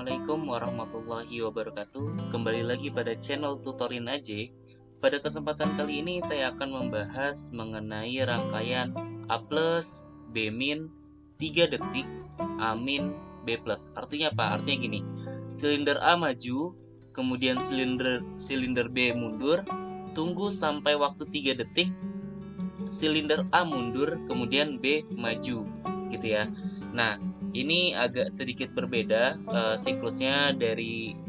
Assalamualaikum warahmatullahi wabarakatuh. Kembali lagi pada channel Tutorin AJ. Pada kesempatan kali ini saya akan membahas mengenai rangkaian A+, B-, 3 detik, A-, B+. Artinya apa? Artinya gini. Silinder A maju, kemudian silinder B mundur, tunggu sampai waktu 3 detik, silinder A mundur, kemudian B maju, gitu ya. Nah, ini agak sedikit berbeda siklusnya dari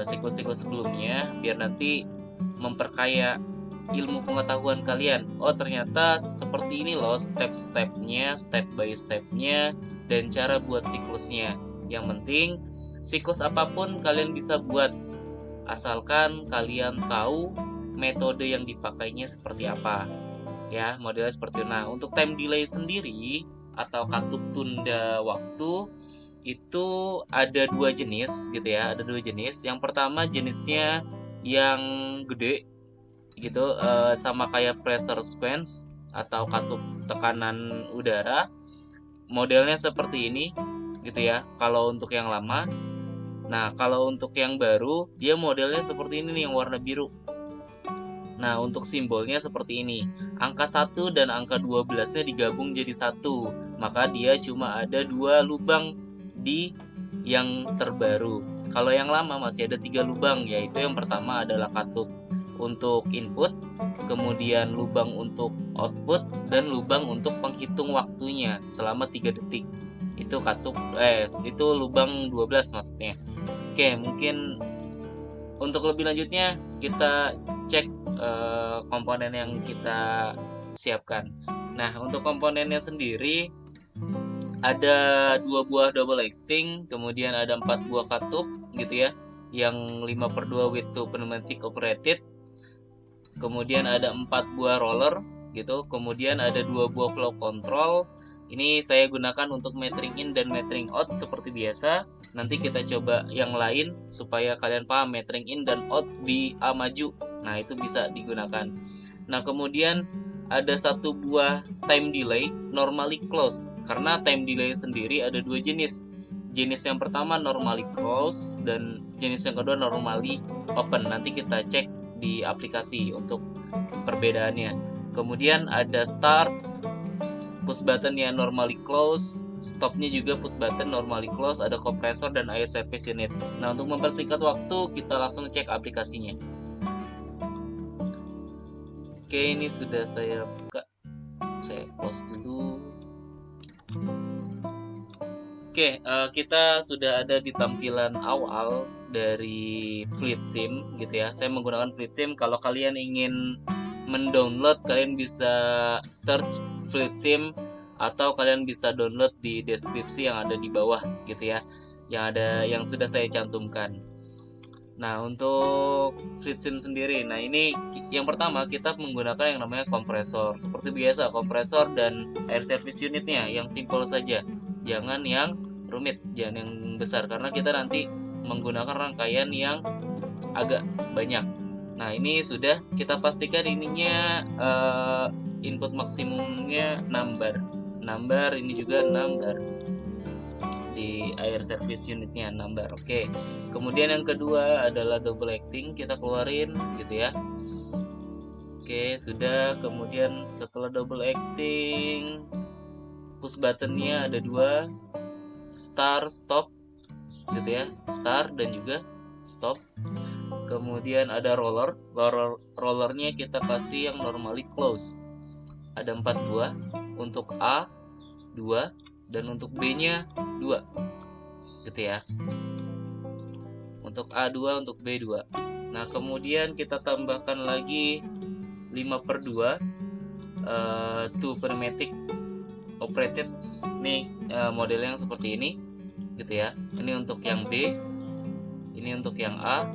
siklus-siklus sebelumnya, biar nanti memperkaya ilmu pengetahuan kalian. Oh, ternyata seperti ini loh step-stepnya, step by stepnya, dan cara buat siklusnya. Yang penting, siklus apapun kalian bisa buat, asalkan kalian tahu metode yang dipakainya seperti apa. Ya, modelnya seperti itu. Nah, untuk time delay sendiri atau katup tunda waktu itu ada dua jenis gitu ya, ada dua jenis. Yang pertama jenisnya yang gede gitu, sama kayak pressure sequence atau katup tekanan udara, modelnya seperti ini gitu ya kalau untuk yang lama. Nah, kalau untuk yang baru dia modelnya seperti ini nih, yang warna biru. Nah, untuk simbolnya seperti ini. Angka 1 dan angka 12-nya digabung jadi 1. Maka dia cuma ada 2 lubang di yang terbaru. Kalau yang lama masih ada 3 lubang, yaitu yang pertama adalah katup untuk input, kemudian lubang untuk output, dan lubang untuk penghitung waktunya selama 3 detik. Itu itu lubang 12 maksudnya. Oke, mungkin untuk lebih lanjutnya kita cek komponen yang kita siapkan. Nah, untuk komponennya sendiri ada 2 buah double acting, kemudian ada 4 buah katup gitu ya, yang 5/2 with 2 pneumatic operated, kemudian ada 4 buah roller gitu, kemudian ada 2 buah flow control. Ini saya gunakan untuk metering in dan metering out seperti biasa. Nanti kita coba yang lain supaya kalian paham metering in dan out di A maju. Nah, itu bisa digunakan. Nah, kemudian ada 1 buah time delay normally close. Karena time delay sendiri ada 2 jenis. Jenis yang pertama normally close dan jenis yang kedua normally open. Nanti kita cek di aplikasi untuk perbedaannya. Kemudian ada start, push button yang normally close, stopnya juga push button normally close, ada kompresor dan air service unit. Nah, untuk mempersingkat waktu kita langsung cek aplikasinya. Oke, ini sudah saya buka, saya close dulu. Oke, kita sudah ada di tampilan awal dari FluidSim gitu ya. Saya menggunakan FluidSim. Kalau kalian ingin mendownload, kalian bisa search FluidSim atau kalian bisa download di deskripsi yang ada di bawah gitu ya, yang sudah saya cantumkan. Nah, untuk FluidSim sendiri, nah ini yang pertama kita menggunakan yang namanya kompresor. Seperti biasa, kompresor dan air service unitnya yang simple saja. Jangan yang rumit, jangan yang besar, karena kita nanti menggunakan rangkaian yang agak banyak. Nah, ini sudah kita pastikan ininya input maksimumnya 6 bar. 6 bar, ini juga 6 bar. Di air service unitnya 6 bar. Oke. Kemudian yang kedua adalah double acting, kita keluarin gitu ya. Oke, sudah. Kemudian setelah double acting, push buttonnya ada 2, start, stop gitu ya, start dan juga stop. Kemudian ada rollernya kita kasih yang normally close, ada 4 buah, untuk A 2 dan untuk B nya 2 gitu ya, untuk A2, untuk B2. Nah, kemudian kita tambahkan lagi 5/2 2 pneumatic operated. Ini modelnya yang seperti ini gitu ya. Ini untuk yang B, ini untuk yang A.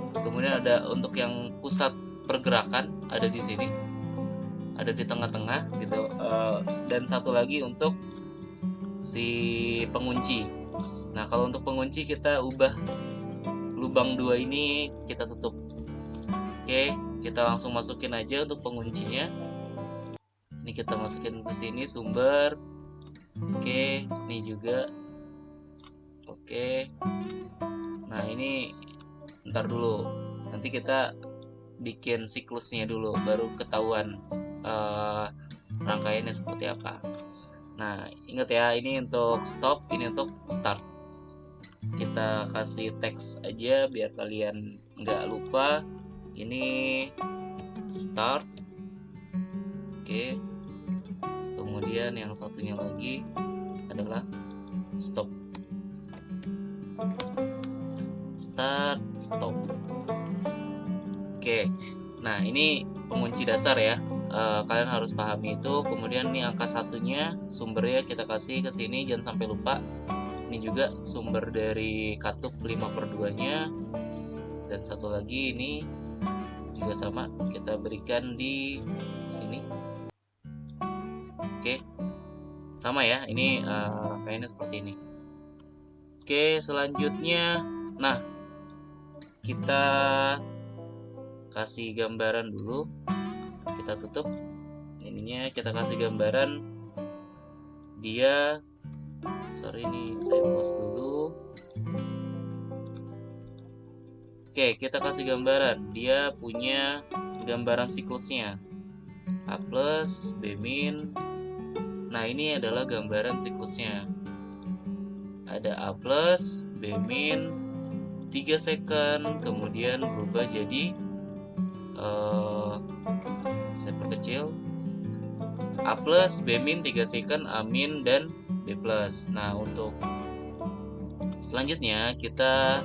Kemudian ada untuk yang pusat pergerakan ada di sini, ada di tengah-tengah gitu, dan satu lagi untuk si pengunci. Nah, kalau untuk pengunci kita ubah lubang 2 ini kita tutup. Oke, kita langsung masukin aja untuk penguncinya. Ini kita masukin ke sini sumber. Oke, ini juga. Oke. Nah, ini ntar dulu. Nanti kita bikin siklusnya dulu, baru ketahuan rangkaiannya seperti apa. Nah, ingat ya, ini untuk stop, ini untuk start. Kita kasih teks aja biar kalian nggak lupa. Ini start. Oke. Kemudian yang satunya lagi adalah stop. Start, stop. Oke. Nah, ini pengunci dasar ya. Kalian harus pahami itu. Kemudian nih angka satunya, sumbernya kita kasih ke sini, jangan sampai lupa. Ini juga sumber dari katup 5/2 nya. Dan satu lagi ini juga sama, kita berikan di sini. Oke. Sama ya, ini rangkaiannya seperti ini. Oke, selanjutnya, nah, kita kasih gambaran dulu. Kita tutup ininya, kita kasih gambaran dia. Sorry, ini saya pause dulu. Oke, kita kasih gambaran. Dia punya gambaran siklusnya. A plus, B min. Nah, ini adalah gambaran siklusnya. Ada A plus, B min, 3 second, kemudian berubah jadi saya perkecil, A plus, B min, 3 second, A min, dan B plus. Nah, untuk selanjutnya kita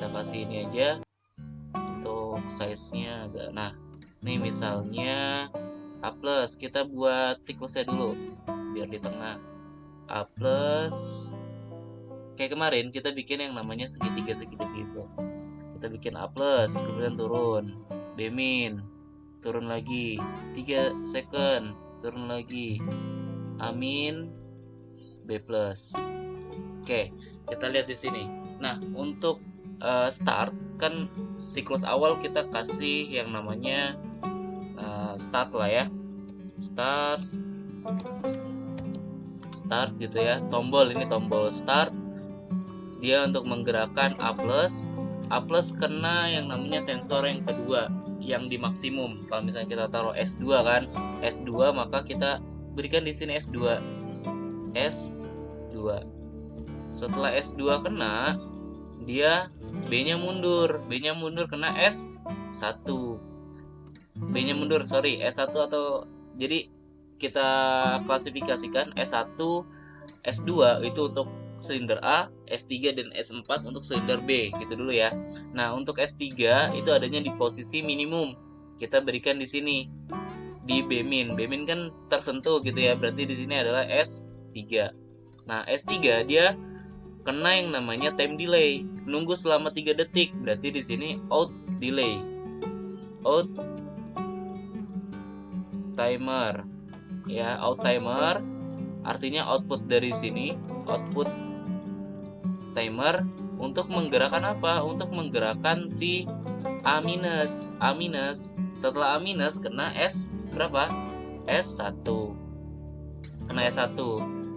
kasih ini aja untuk size-nya agak. Nah, ini misalnya A plus, kita buat siklusnya dulu biar di tengah. A plus, kayak kemarin kita bikin yang namanya segitiga gitu. Kita bikin A plus, kemudian turun, B min, turun lagi, 3 second, turun lagi, A min, B plus. Oke, kita lihat di sini. Nah, untuk start kan siklus awal kita kasih yang namanya start lah ya, start gitu ya, tombol, ini tombol start, dia untuk menggerakkan A plus kena yang namanya sensor yang kedua yang di maksimum. Kalau misalnya kita taruh S2 kan, S2, maka kita berikan di sini S2. Setelah S2 kena, dia B-nya mundur kena S1. B-nya mundur, S1 atau jadi kita klasifikasikan S1, S2 itu untuk silinder A, S3 dan S4 untuk silinder B, gitu dulu ya. Nah, untuk S3 itu adanya di posisi minimum. Kita berikan di sini di B min. B min kan tersentuh gitu ya, berarti di sini adalah S3. Nah, S3 dia kena yang namanya time delay, nunggu selama 3 detik, berarti di sini out delay, out timer ya, out timer artinya output dari sini, output timer untuk menggerakkan apa? Untuk menggerakkan si A minus. Setelah A minus kena S berapa? S1. Kena S1.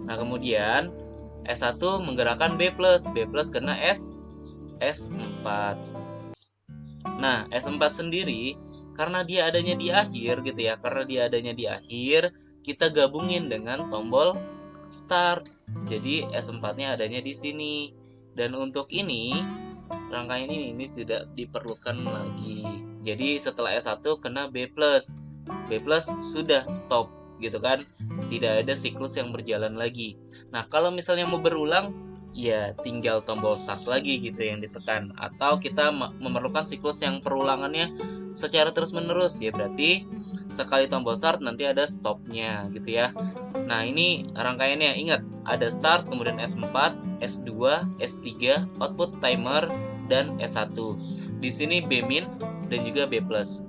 Nah, kemudian S1 menggerakkan B plus kena S4. Nah, S4 sendiri karena dia adanya di akhir gitu ya, kita gabungin dengan tombol start. Jadi S4-nya adanya di sini. Dan untuk ini, rangkaian ini tidak diperlukan lagi. Jadi setelah S1 kena B plus sudah stop gitu kan, tidak ada siklus yang berjalan lagi. Nah, kalau misalnya mau berulang, ya tinggal tombol start lagi gitu yang ditekan, atau kita memerlukan siklus yang perulangannya secara terus menerus, ya berarti sekali tombol start nanti ada stopnya gitu ya. Nah, ini rangkaiannya, ingat ada start, kemudian S4, S2, S3, output timer, dan S1. Di sini B min dan juga B plus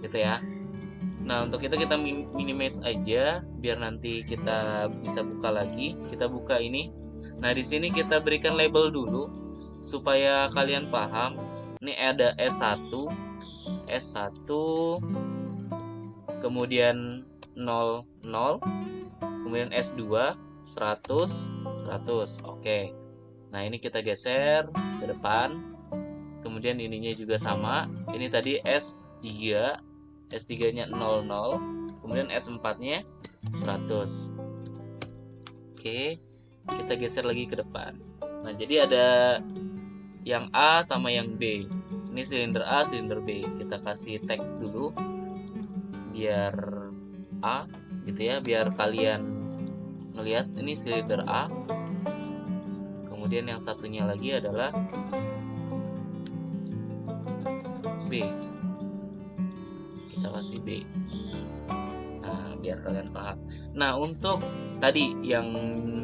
gitu ya. Nah, untuk itu kita minimize aja biar nanti kita bisa buka lagi. Kita buka ini. Nah, di sini kita berikan label dulu supaya kalian paham. Ini ada S1, kemudian 0 0, kemudian S2 100 100. Oke. Nah, ini kita geser ke depan. Kemudian ininya juga sama. Ini tadi S3, S3-nya 00, kemudian S4-nya 100. Oke, kita geser lagi ke depan. Nah, jadi ada yang A sama yang B. Ini silinder A, silinder B. Kita kasih teks dulu biar A gitu ya, biar kalian ngelihat ini silinder A. Kemudian yang satunya lagi adalah B. Kita kasih B. Nah, biar kalian paham. Nah, untuk tadi yang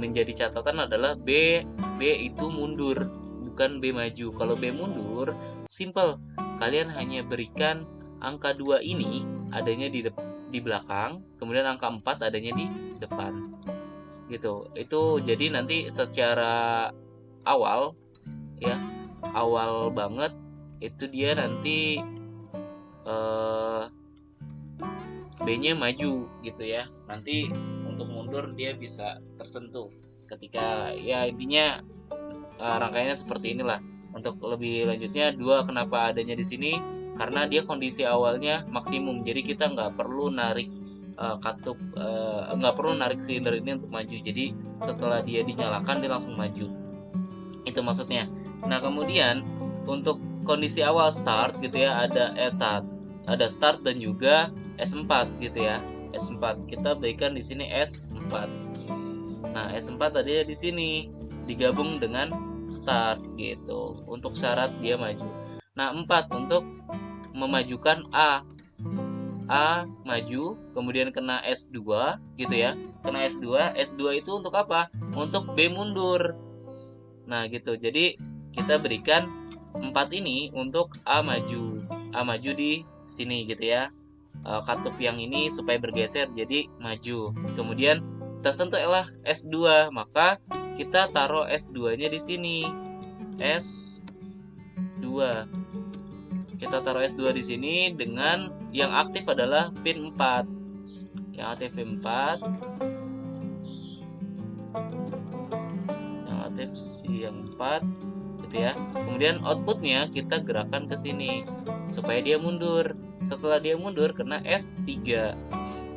menjadi catatan adalah B itu mundur, bukan B maju. Kalau B mundur, simple. Kalian hanya berikan angka 2 ini adanya di belakang, kemudian angka 4 adanya di depan. Gitu. Itu jadi nanti secara awal ya, awal banget itu dia nanti B-nya maju gitu ya. Nanti untuk mundur dia bisa tersentuh ketika ya intinya rangkaiannya seperti inilah. Untuk lebih lanjutnya 2 kenapa adanya di sini? Karena dia kondisi awalnya maksimum. Jadi kita nggak perlu narik katup, nggak perlu narik silinder ini untuk maju. Jadi setelah dia dinyalakan dia langsung maju. Itu maksudnya. Nah, kemudian untuk kondisi awal start gitu ya, ada S1, ada start dan juga S4 gitu ya. S4 kita berikan di sini S4. Nah, S4 tadi di sini digabung dengan start gitu untuk syarat dia maju. Nah, 4 untuk memajukan A maju, kemudian kena S2 gitu ya. Kena S2, S2 itu untuk apa? Untuk B mundur. Nah, gitu. Jadi kita berikan 4 ini untuk A maju di sini gitu ya. Katup yang ini supaya bergeser jadi maju. Kemudian tersentuhlah S2, maka kita taruh S2-nya di sini. S2. Kita taruh S2 di sini dengan yang aktif adalah pin 4. Yang aktif pin 4. Yang aktif yang 4 gitu ya. Kemudian outputnya kita gerakkan ke sini supaya dia mundur. Setelah dia mundur kena S3.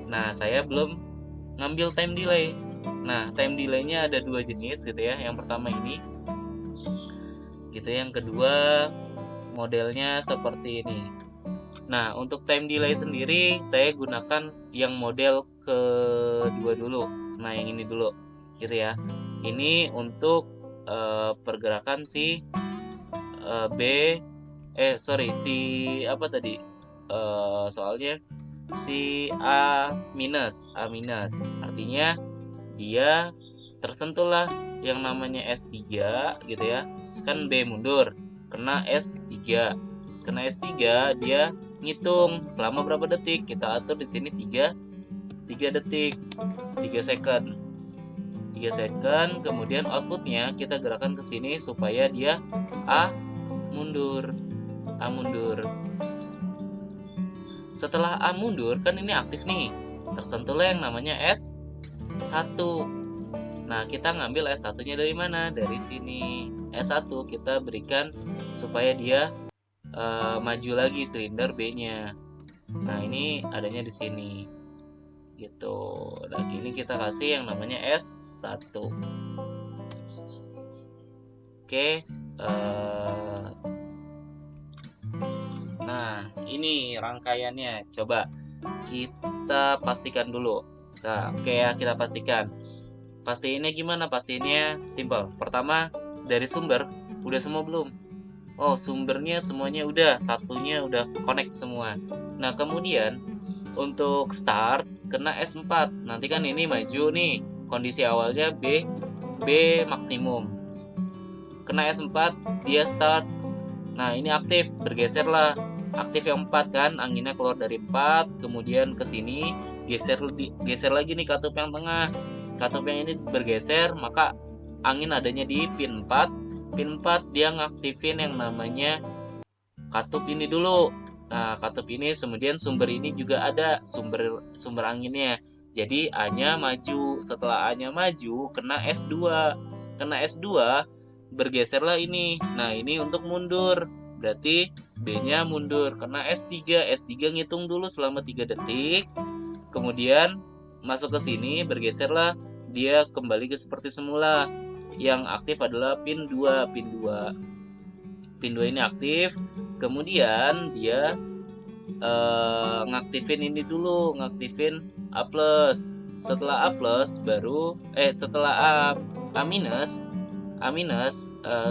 Nah, saya belum ngambil time delay. Nah, time delay-nya ada 2 jenis gitu ya. Yang pertama ini gitu, yang kedua modelnya seperti ini. Nah, untuk time delay sendiri saya gunakan yang model kedua dulu. Nah, yang ini dulu gitu ya. Ini untuk pergerakan si soalnya si A minus, artinya dia tersentuhlah yang namanya S3 gitu ya. Kan B mundur, kena S3. Kena S3 dia ngitung selama berapa detik. Kita atur di sini 3 detik, 3 second. 3 second, kemudian outputnya kita gerakkan ke sini supaya dia A mundur. Setelah A mundur, kan ini aktif nih, tersentuhlah yang namanya S1. Nah, kita ngambil S1-nya dari mana? Dari sini. S1 kita berikan supaya dia maju lagi silinder B-nya. Nah, ini adanya di sini. Gitu. Nah, ini kita kasih yang namanya S1. Oke. Nah, ini rangkaiannya. Coba kita pastikan dulu. Nah, oke ya, kita pastikan. Pastiinnya gimana? Pastiinnya simple. Pertama, dari sumber udah semua belum? Oh, sumbernya semuanya udah, satunya udah connect semua. Nah, kemudian untuk start kena S4. Nanti kan ini maju nih. Kondisi awalnya B maksimum. Kena S4, dia start. Nah, ini aktif, bergeserlah. Aktif yang 4 kan, anginnya keluar dari 4, kemudian ke sini, geser lagi nih katup yang tengah. Katup yang ini bergeser, maka angin adanya di pin 4. Pin 4 dia ngaktifin yang namanya katup ini dulu. Nah, katup ini kemudian sumber ini juga ada sumber anginnya. Jadi A-nya maju. Setelah A-nya maju, kena S2. Kena S2, bergeserlah ini. Nah, ini untuk mundur. Berarti B-nya mundur. Kena S3. S3 ngitung dulu selama 3 detik. Kemudian masuk ke sini, bergeserlah. Dia kembali ke seperti semula. Yang aktif adalah pin 2. Pin 2 ini aktif. Kemudian dia ngaktifin ini dulu, ngaktifin A+. Setelah A+, baru setelah A minus,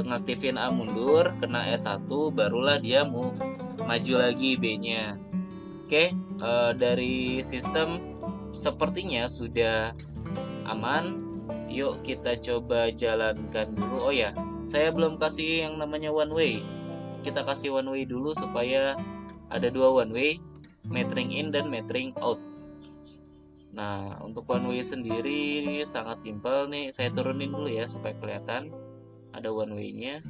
ngaktifin A mundur, kena S1, barulah dia mau maju lagi B-nya. Oke, dari sistem sepertinya sudah aman. Yuk kita coba jalankan dulu. Oh ya, saya belum kasih yang namanya one way. Kita kasih one way dulu supaya ada 2 one way, metering in dan metering out. Nah, untuk one way sendiri sangat simpel nih. Saya turunin dulu ya supaya kelihatan ada one way-nya.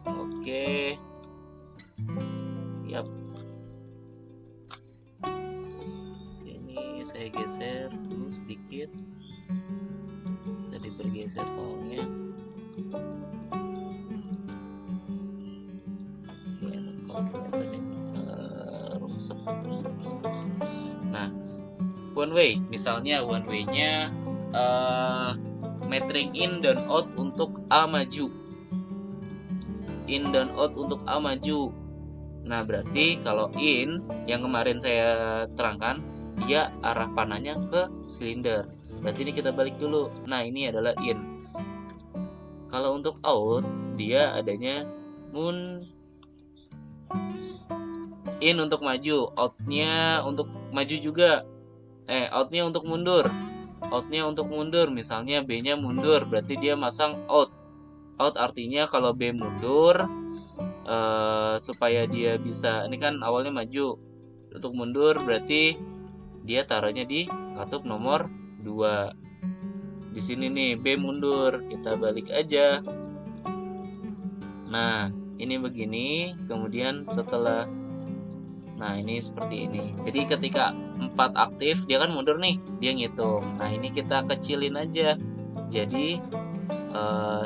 Oke. Yap. Ini saya geser dulu sedikit. Tadi bergeser soalnya. Nah, one way, misalnya one way-nya metering in dan out untuk A maju. In dan out untuk A maju. Nah, berarti kalau in yang kemarin saya terangkan, dia arah panahnya ke silinder. Berarti ini kita balik dulu. Nah, ini adalah in. Kalau untuk out, dia adanya in untuk maju, outnya untuk maju juga. Outnya untuk mundur. Outnya untuk mundur, misalnya B-nya mundur, berarti dia masang out. Out artinya kalau B mundur, supaya dia bisa, ini kan awalnya maju. Untuk mundur berarti dia taruhnya di katup nomor 2. Di sini nih B mundur, kita balik aja. Nah, ini begini, kemudian setelah, nah ini seperti ini. Jadi ketika 4 aktif, dia kan mundur nih, dia ngitung. Nah, ini kita kecilin aja. Jadi 1,5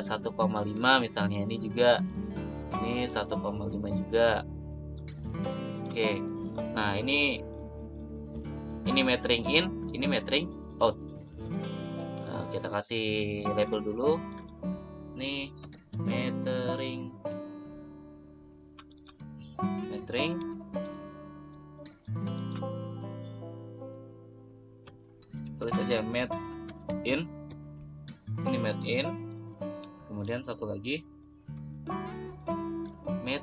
misalnya, ini juga, ini 1,5 juga. Oke. Nah, ini metering in, ini metering out. Nah, kita kasih label dulu. Nih, metering. Tulis aja met in. Ini met in. Kemudian satu lagi met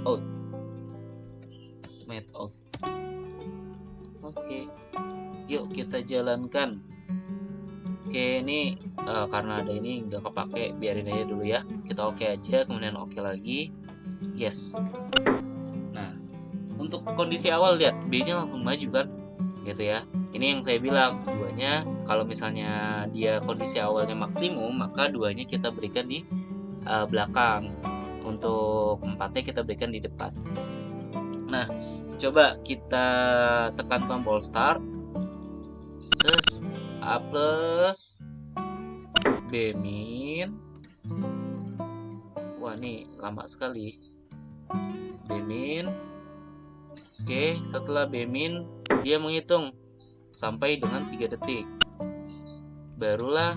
out. Oke. Yuk kita jalankan. Oke, ini karena ada ini nggak kepake, biarin aja dulu ya. Kita oke aja, kemudian oke lagi. Yes. Nah, untuk kondisi awal lihat B-nya langsung maju kan, gitu ya. Ini yang saya bilang, duanya kalau misalnya dia kondisi awalnya maksimum, maka duanya kita berikan di belakang. Untuk 4-nya kita berikan di depan. Nah, coba kita tekan tombol start. Terus A+, B min. Wah, ini lama sekali. B min. Oke, setelah B min, dia menghitung sampai dengan 3 detik. Barulah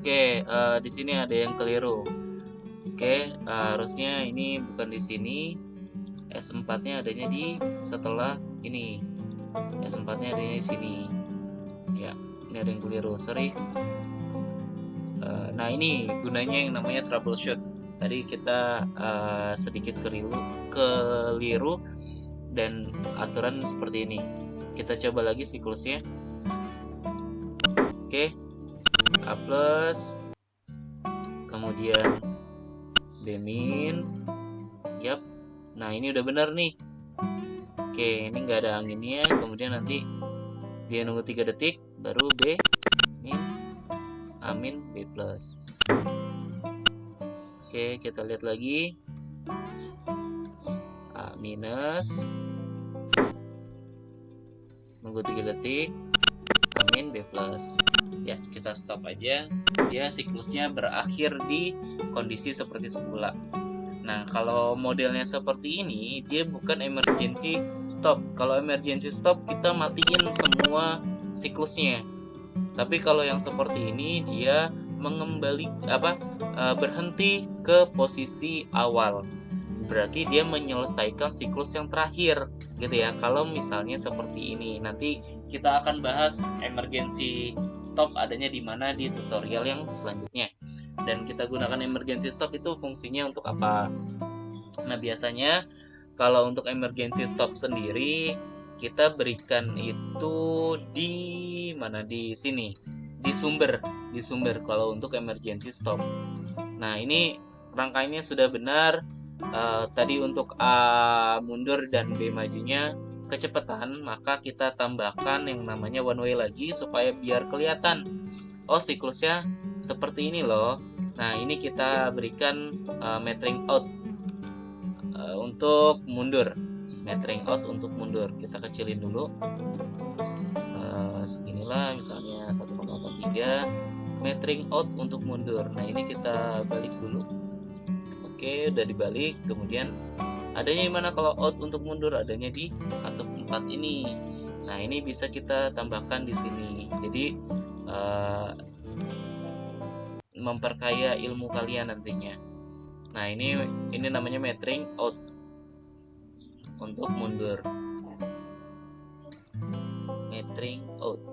Oke, di sini ada yang keliru. Oke, harusnya ini bukan di sini. S4-nya adanya di setelah ini. S4-nya adanya di sini. Ya, ini ada yang keliru, sorry. Nah, ini gunanya yang namanya troubleshoot. Tadi kita sedikit keliru dan aturan seperti ini. Kita coba lagi siklusnya. Oke. A+, kemudian Bmin. Yap. Nah, ini udah benar nih. Oke, ini nggak ada anginnya. Kemudian nanti dia nunggu 3 detik, baru B min amin B plus. Oke, kita lihat lagi. A minus, nunggu 3 detik, amin B plus. Ya, kita stop aja. Dia siklusnya berakhir di kondisi seperti semula. Nah, kalau modelnya seperti ini, dia bukan emergency stop. Kalau emergency stop, kita matiin semua siklusnya. Tapi kalau yang seperti ini, dia berhenti ke posisi awal. Berarti dia menyelesaikan siklus yang terakhir, gitu ya. Kalau misalnya seperti ini, nanti kita akan bahas emergency stop adanya di mana di tutorial yang selanjutnya. Dan kita gunakan emergency stop itu fungsinya untuk apa? Nah, biasanya kalau untuk emergency stop sendiri kita berikan itu di mana? Di sini, di sumber kalau untuk emergency stop. Nah, ini rangkaiannya sudah benar. Tadi untuk A mundur dan B majunya kecepatan, maka kita tambahkan yang namanya one way lagi supaya biar kelihatan. Oh, siklusnya seperti ini loh. Nah, ini kita berikan metering out untuk mundur. Metering out untuk mundur. Kita kecilin dulu. Seginilah misalnya 1,83. Metering out untuk mundur. Nah, ini kita balik dulu. Oke, udah dibalik. Kemudian adanya di mana kalau out untuk mundur? Adanya di katup 4 ini. Nah, ini bisa kita tambahkan di sini. Jadi memperkaya ilmu kalian nantinya. Nah, ini namanya metering out untuk mundur. Metering out.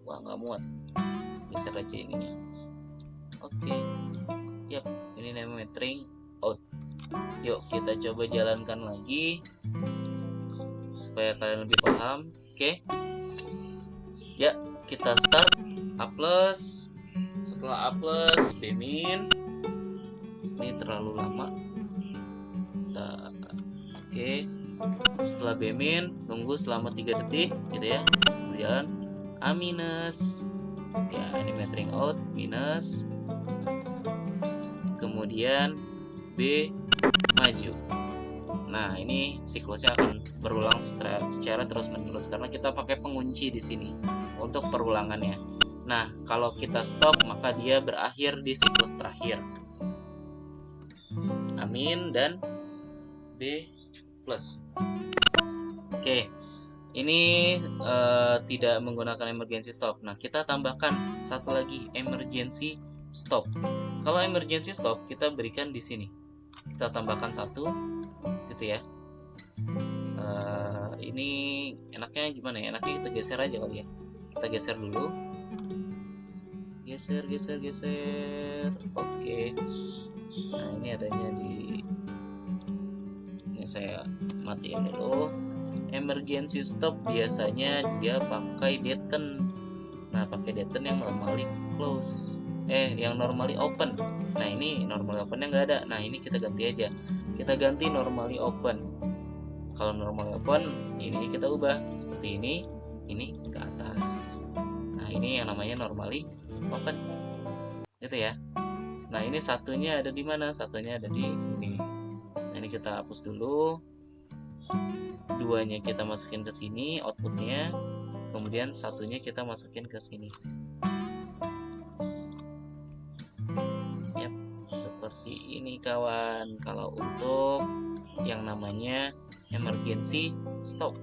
Wah, nggak muat. Geser aja ininya. Oke. Yap, ini namanya metering out. Yuk, kita coba jalankan lagi supaya kalian lebih paham. Oke. Ya, kita start A plus. Setelah A plus, B min. Ini terlalu lama. Oke. Setelah B min, tunggu selama 3 detik gitu ya. Kemudian A minus. Ya, ini metering out minus. Kemudian B maju. Nah, ini siklusnya akan berulang secara terus-menerus karena kita pakai pengunci di sini untuk perulangannya. Nah, kalau kita stop maka dia berakhir di siklus terakhir. Amin dan B plus. Oke, ini tidak menggunakan emergency stop. Nah, kita tambahkan satu lagi emergency stop. Kalau emergency stop kita berikan di sini. Kita tambahkan satu, gitu ya. Ini enaknya gimana ya? Enaknya kita geser aja kali ya. Kita geser dulu. Geser. Oke. Nah, ini adanya di. Ini saya matiin dulu. Emergency stop biasanya dia pakai deten. Nah, pakai deten yang normally close. Yang normally open. Nah, ini normally opennya nggak ada. Nah, ini kita ganti aja. Kita ganti normally open. Kalau normally open, ini kita ubah seperti ini ke atas. Nah, ini yang namanya normally open. Gitu ya. Nah, ini satunya ada di mana? Satunya ada di sini. Nah, ini kita hapus dulu. Duanya kita masukin ke sini, outputnya. Kemudian satunya kita masukin ke sini. Yap, seperti ini kawan. Kalau untuk yang namanya emergency stop.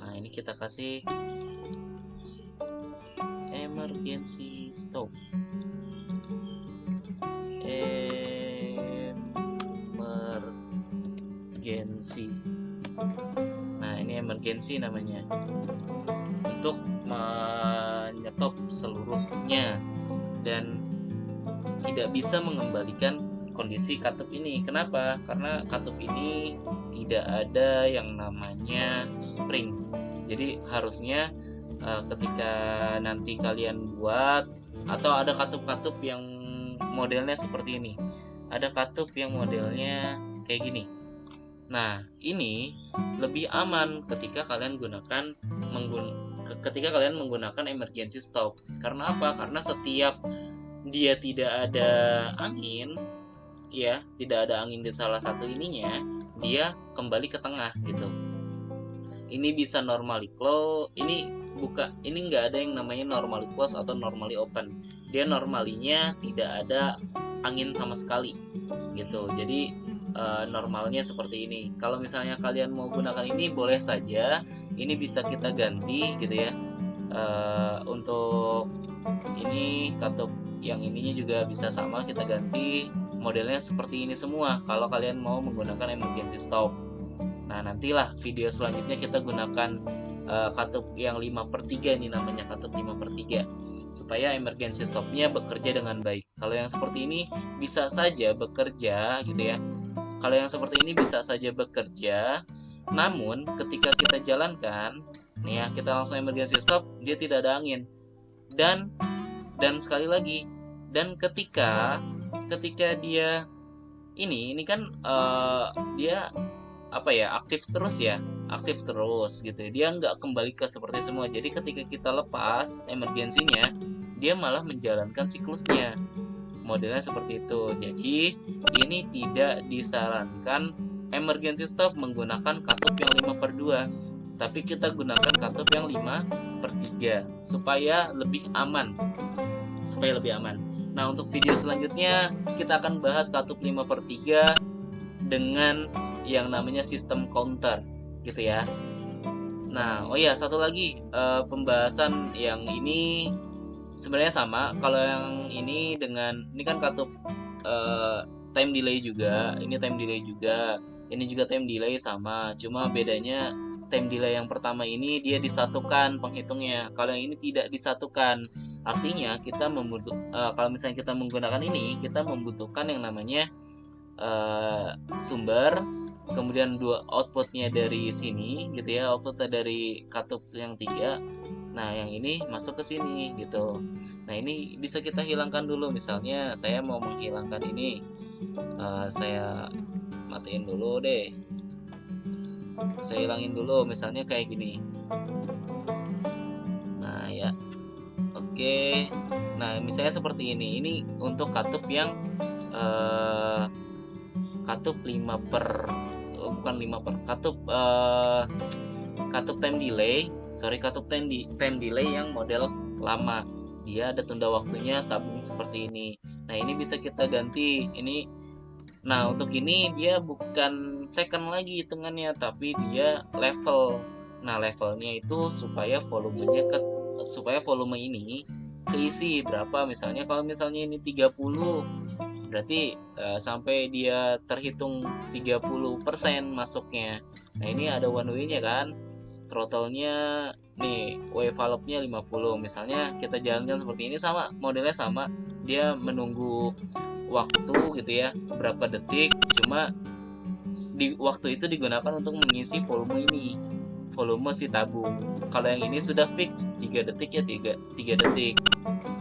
Nah, ini kita kasih emergency stop. Emergency. Nah, ini emergency namanya. Untuk menyetop seluruhnya dan tidak bisa mengembalikan kondisi katup ini. Kenapa? Karena katup ini tidak ada yang namanya spring. Jadi harusnya ketika nanti kalian buat atau ada katup-katup yang modelnya seperti ini. ada katup yang modelnya kayak gini. Nah, ini lebih aman ketika kalian menggunakan emergency stop. Karena apa? Karena setiap dia tidak ada angin, ya, tidak ada angin di salah satu ininya, dia kembali ke tengah gitu. Ini bisa normally close, ini nggak ada yang namanya normally close atau normally open. Dia normalinya tidak ada angin sama sekali gitu. Jadi normalnya seperti ini. Kalau misalnya kalian mau gunakan ini boleh saja, ini bisa kita ganti gitu ya. Untuk ini katup yang ininya juga bisa sama kita ganti, modelnya seperti ini semua kalau kalian mau menggunakan emergency stop. Nah, nantilah video selanjutnya kita gunakan katup yang 5/3 nih, namanya katup 5/3, supaya emergency stopnya bekerja dengan baik. Kalau yang seperti ini bisa saja bekerja gitu ya. Kalau yang seperti ini bisa saja bekerja, namun ketika kita jalankan nih ya, kita langsung emergency stop, dia tidak ada angin. Dan sekali lagi, dan ketika dia ini kan dia apa ya, aktif terus gitu ya. Dia nggak kembali ke seperti semua. Jadi ketika kita lepas emergensinya, dia malah menjalankan siklusnya, modelnya seperti itu. Jadi ini tidak disarankan emergency stop menggunakan katup yang 5/2, tapi kita gunakan katup yang 5/3 supaya lebih aman. Nah, untuk video selanjutnya kita akan bahas katup 5/3 dengan yang namanya sistem counter gitu ya. Nah, oh ya, satu lagi, pembahasan yang ini sebenarnya sama. Kalau yang ini kan katup time delay juga, ini time delay juga, ini juga time delay sama. Cuma bedanya time delay yang pertama ini dia disatukan penghitungnya, kalau yang ini tidak disatukan. Artinya kita kalau misalnya kita menggunakan ini, kita membutuhkan yang namanya sumber, kemudian dua outputnya dari sini gitu ya, outputnya dari katup yang 3. Nah, yang ini masuk ke sini gitu. Nah, ini bisa kita hilangkan dulu. Misalnya saya mau menghilangkan ini, saya matiin dulu deh, saya hilangin dulu, misalnya kayak gini. Nah ya, oke. Nah, misalnya seperti ini untuk katup yang katup 5 per bukan 5 per katup time delay, katup time delay yang model lama. Dia ada tunda waktunya tabung seperti ini. Nah, ini bisa kita ganti ini. Nah, untuk ini dia bukan second lagi hitungannya, tapi dia level. Nah, levelnya itu supaya volume ini keisi berapa. Misalnya kalau misalnya ini 30, berarti sampai dia terhitung 30% masuknya. Nah, ini ada one way-nya kan, throttle-nya nih, valve-nya 50. Misalnya kita jalankan seperti ini, sama modelnya sama, dia menunggu waktu gitu ya, berapa detik, cuma di waktu itu digunakan untuk mengisi volume si tabung. Kalau yang ini sudah fix 3 detik ya 3 detik.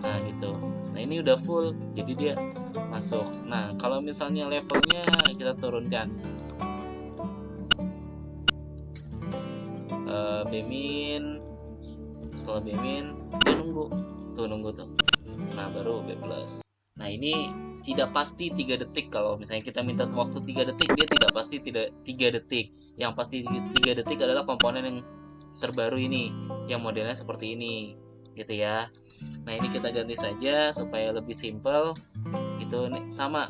Nah gitu. Nah, ini udah full, jadi dia masuk. Nah, kalau misalnya levelnya kita turunkan, B-min, setelah B-min dia nunggu tuh. Nah, baru B+. Nah, ini tidak pasti 3 detik. Kalau misalnya kita minta waktu 3 detik, dia tidak pasti 3 detik. Yang pasti 3 detik adalah komponen yang terbaru ini, yang modelnya seperti ini gitu ya. Nah, ini kita ganti saja supaya lebih simple gitu. Sama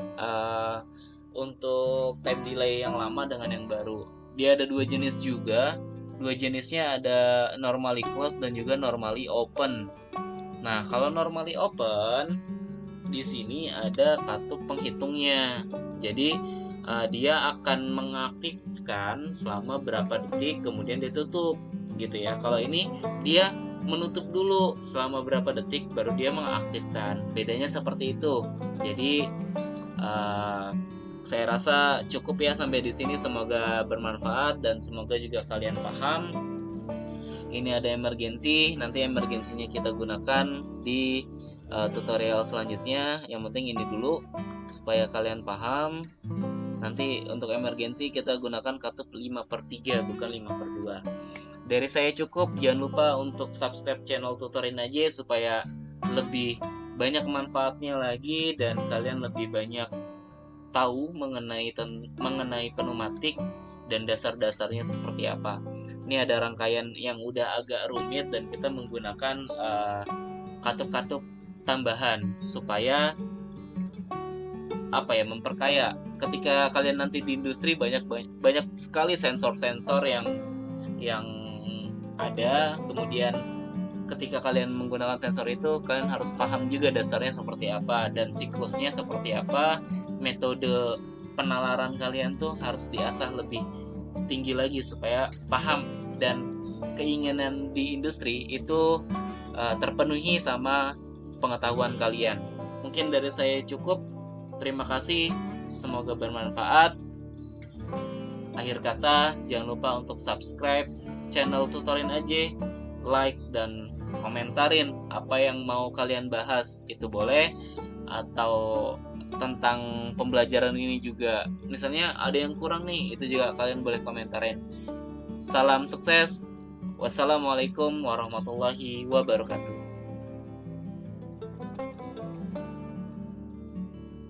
untuk time delay yang lama dengan yang baru, dia ada 2 jenis juga. 2 jenisnya ada normally close dan juga normally open. Nah, kalau normally open, di sini ada katup penghitungnya. Jadi dia akan mengaktifkan selama berapa detik, kemudian ditutup gitu ya. Kalau ini dia menutup dulu selama berapa detik, baru dia mengaktifkan. Bedanya seperti itu. Jadi saya rasa cukup ya sampai di sini. Semoga bermanfaat dan semoga juga kalian paham. Ini ada emergency, nanti emergensinya kita gunakan di tutorial selanjutnya. Yang penting ini dulu supaya kalian paham. Nanti untuk emergensi kita gunakan katup 5/3 bukan 5/2. Dari saya cukup. Jangan lupa untuk subscribe channel Tutorin aja supaya lebih banyak manfaatnya lagi dan kalian lebih banyak tahu mengenai pneumatik dan dasar-dasarnya seperti apa. Ini ada rangkaian yang udah agak rumit dan kita menggunakan katup-katup tambahan supaya memperkaya. Ketika kalian nanti di industri banyak sekali sensor-sensor yang ada. Kemudian ketika kalian menggunakan sensor itu, kalian harus paham juga dasarnya seperti apa dan siklusnya seperti apa. Metode penalaran kalian tuh harus diasah lebih tinggi lagi supaya paham dan keinginan di industri itu terpenuhi sama pengetahuan kalian. Mungkin dari saya cukup. Terima kasih, semoga bermanfaat. Akhir kata, jangan lupa untuk subscribe channel Tutorin aja, like dan komentarin apa yang mau kalian bahas, itu boleh. Atau tentang pembelajaran ini juga, misalnya ada yang kurang nih, itu juga kalian boleh komentarin. Salam sukses. Wassalamualaikum warahmatullahi wabarakatuh.